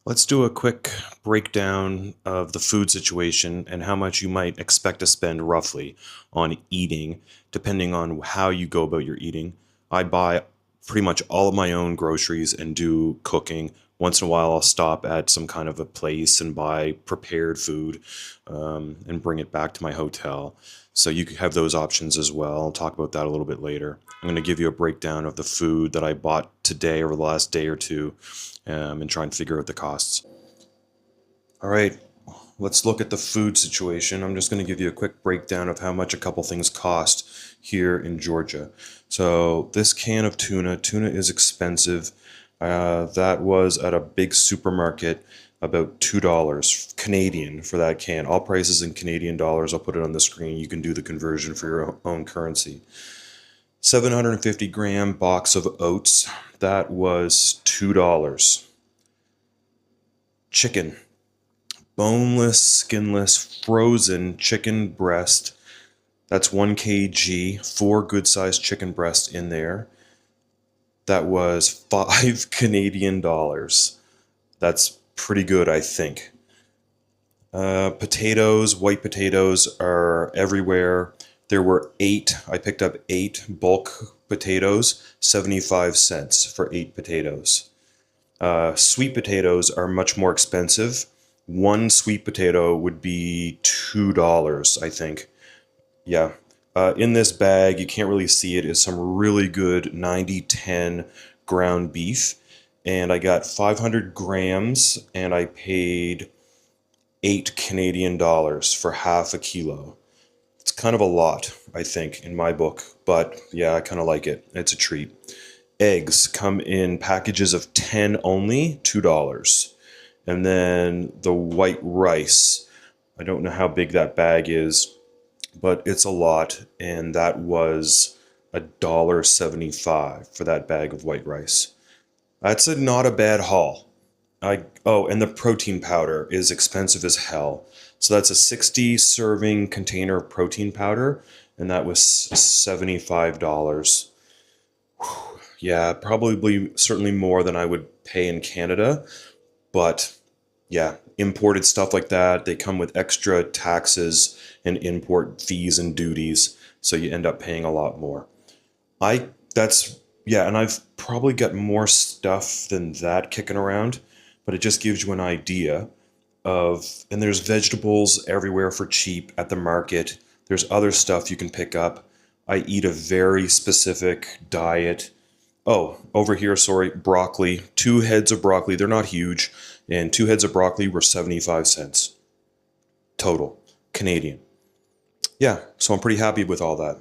Let's do a quick breakdown of the food situation and how much you might expect to spend roughly on eating, depending on how you go about your eating. I buy pretty much all of my own groceries and do cooking. Once in a while, I'll stop at some kind of a place and buy prepared food and bring it back to my hotel. So you could have those options as well. I'll talk about that a little bit later. I'm going to give you a breakdown of the food that I bought today over the last day or two and try and figure out the costs. All right, let's look at the food situation. I'm just going to give you a quick breakdown of how much a couple things cost here in Georgia. So this can of tuna is expensive. That was at a big supermarket, about $2 Canadian for that can. All prices in Canadian dollars. I'll put it on the screen. You can do the conversion for your own currency. 750-gram box of oats. That was $2. Chicken. Boneless, skinless, frozen chicken breast. That's 1 kg, 4 good-sized chicken breasts in there. That was 5 Canadian dollars. That's pretty good, I think. Potatoes, white potatoes are everywhere. There were 8, I picked up 8 bulk potatoes, 75 cents for 8 potatoes. Sweet potatoes are much more expensive. One sweet potato would be $2, I think. Yeah. In this bag, you can't really see it, is some really good 90-10 ground beef. And I got 500 grams and I paid 8 Canadian dollars for half a kilo. It's kind of a lot, I think, in my book. But yeah, I kind of like it. It's a treat. Eggs come in packages of 10 only, $2. And then the white rice, I don't know how big that bag is, but it's a lot, and that was $1.75 for that bag of white rice. That's not a bad haul. And the protein powder is expensive as hell. So that's a 60 serving container of protein powder, and that was $75. Yeah, probably certainly more than I would pay in Canada, but yeah, imported stuff like that, they come with extra taxes and import fees and duties, so you end up paying a lot more. And I've probably got more stuff than that kicking around, but it just gives you an idea and there's vegetables everywhere for cheap at the market. There's other stuff you can pick up. I eat a very specific diet. Oh, over here, sorry, broccoli. 2 heads of broccoli, they're not huge, and 2 heads of broccoli were 75 cents total, Canadian. Yeah, so I'm pretty happy with all that.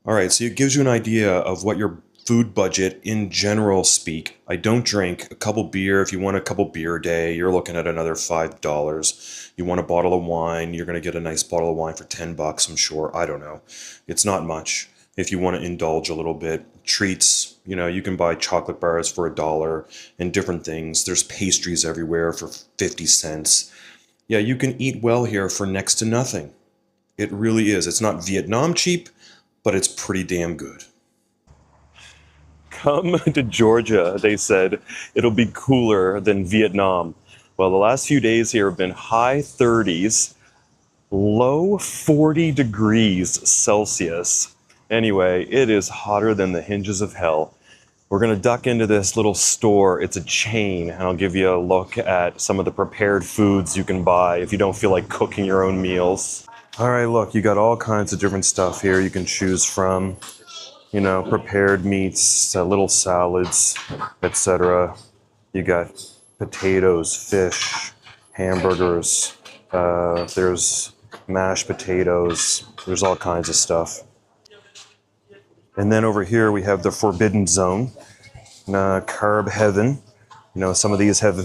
All right, so it gives you an idea of what your food budget in general speak. I don't drink. A couple beer, if you want a couple beer a day, you're looking at another $5. You want a bottle of wine, you're going to get a nice bottle of wine for $10, I'm sure. I don't know. It's not much. If you want to indulge a little bit, treats, you can buy chocolate bars for $1 and different things. There's pastries everywhere for 50 cents. Yeah, you can eat well here for next to nothing. It really is. It's not Vietnam cheap, but it's pretty damn good. Come to Georgia, they said. It'll be cooler than Vietnam. Well, the last few days here have been high 30s, low 40 degrees Celsius. Anyway, it is hotter than the hinges of hell. We're going to duck into this little store. It's a chain, and I'll give you a look at some of the prepared foods you can buy if you don't feel like cooking your own meals. All right, look, you got all kinds of different stuff here you can choose from. Prepared meats, little salads, etc. You got potatoes, fish, hamburgers. There's mashed potatoes. There's all kinds of stuff. And then over here we have the forbidden zone, carb heaven. Some of these have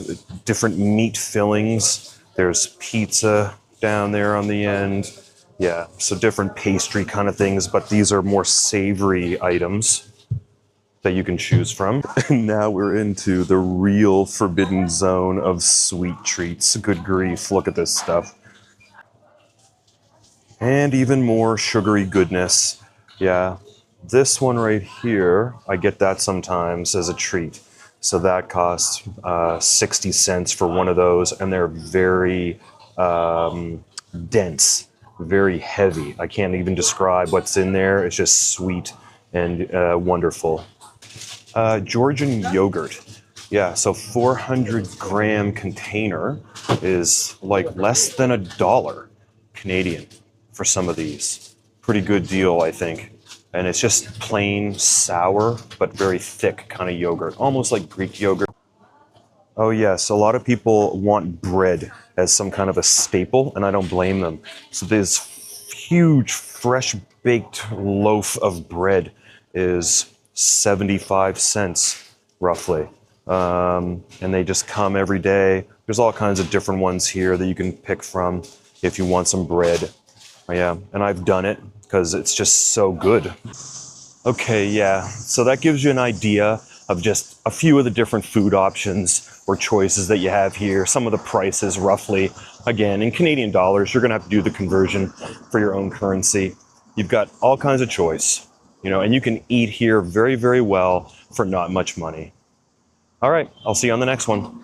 different meat fillings. There's pizza down there on the end. Yeah, so different pastry kind of things, but these are more savory items that you can choose from. And now we're into the real forbidden zone of sweet treats. Good grief, look at this stuff. And even more sugary goodness. Yeah, this one right here, I get that sometimes as a treat. So that costs 60 cents for one of those, and they're very dense, very heavy. I can't even describe what's in there. It's just sweet and wonderful. Georgian yogurt. Yeah, so 400-gram container is like less than $1 Canadian for some of these. Pretty good deal, I think. And it's just plain sour, but very thick kind of yogurt, almost like Greek yogurt. Oh yes, a lot of people want bread as some kind of a staple, and I don't blame them. So this huge, fresh baked loaf of bread is 75 cents, roughly. And they just come every day. There's all kinds of different ones here that you can pick from if you want some bread. Yeah, and I've done it because it's just so good. Okay, yeah, so that gives you an idea of just a few of the different food options or choices that you have here, some of the prices roughly. Again, in Canadian dollars, you're gonna have to do the conversion for your own currency. You've got all kinds of choice, and you can eat here very, very well for not much money. All right, I'll see you on the next one.